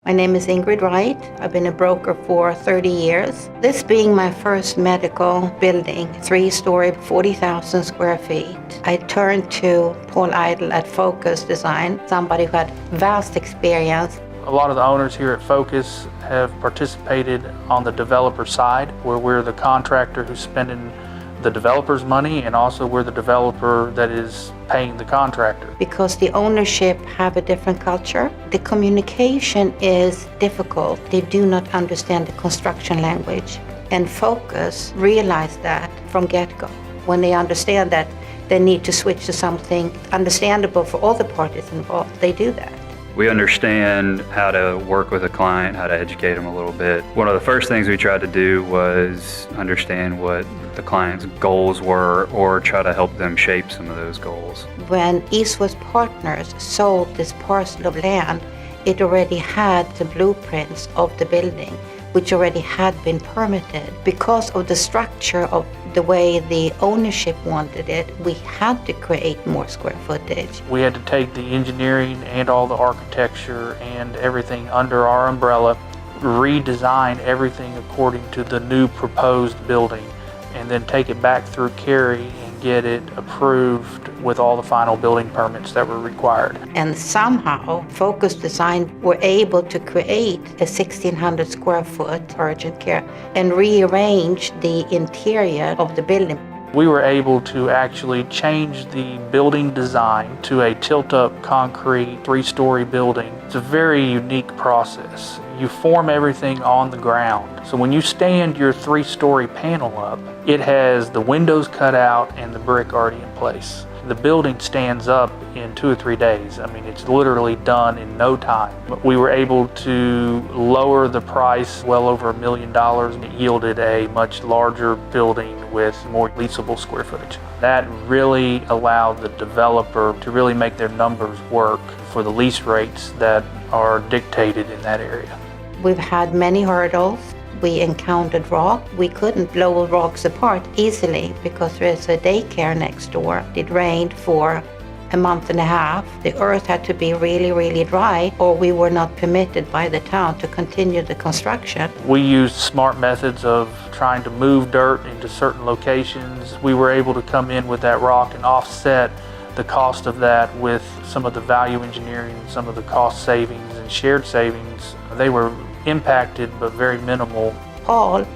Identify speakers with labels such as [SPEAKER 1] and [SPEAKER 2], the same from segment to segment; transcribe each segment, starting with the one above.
[SPEAKER 1] My name is Ingrid Wright. I've been a broker for 30 years. This being my first medical building, 3-story, 40,000 square feet, I turned to Paul Idle at Focus Design, somebody who had vast experience.
[SPEAKER 2] A lot of the owners here at Focus have participated on the developer side, where we're the contractor who's spending the developer's money, and also we're the developer that is paying the contractor.
[SPEAKER 1] Because the ownership have a different culture, the communication is difficult. They do not understand the construction language. And Focus realized that from get-go. When they understand that they need to switch to something understandable for all the parties involved, they do that.
[SPEAKER 3] We understand how to work with a client, how to educate them a little bit. One of the first things we tried to do was understand what the client's goals were, or try to help them shape some of those goals.
[SPEAKER 1] When East West Partners sold this parcel of land, it already had the blueprints of the building, which already had been permitted. Because of the structure of the way the ownership wanted it, we had to create more square footage.
[SPEAKER 2] We had to take the engineering and all the architecture and everything under our umbrella, redesign everything according to the new proposed building, and then take it back through Cary and get it approved with all the final building permits that were required.
[SPEAKER 1] And somehow, Focus Design were able to create a 1,600 square foot urgent care and rearrange the interior of the building.
[SPEAKER 2] We were able to actually change the building design to a tilt-up concrete 3-story building. It's a very unique process. You form everything on the ground. So when you stand your 3-story panel up, it has the windows cut out and the brick already in place. The building stands up in 2 or 3 days. I mean, it's literally done in no time. But we were able to lower the price well over $1 million, and it yielded a much larger building with more leasable square footage. That really allowed the developer to really make their numbers work for the lease rates that are dictated in that area.
[SPEAKER 1] We've had many hurdles. We encountered rock. We couldn't blow rocks apart easily because there's a daycare next door. It rained for a month and a half. The earth had to be really, really dry, or we were not permitted by the town to continue the construction.
[SPEAKER 2] We used smart methods of trying to move dirt into certain locations. We were able to come in with that rock and offset the cost of that with some of the value engineering, some of the cost savings and shared savings. They were impacted but very minimal.
[SPEAKER 1] Paul,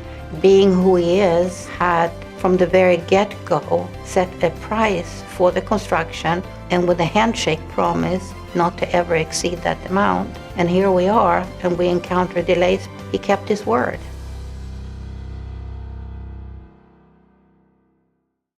[SPEAKER 1] being who he is, had from the very get-go set a price for the construction, and with a handshake promise not to ever exceed that amount. And here we are, and we encounter delays. He kept his word.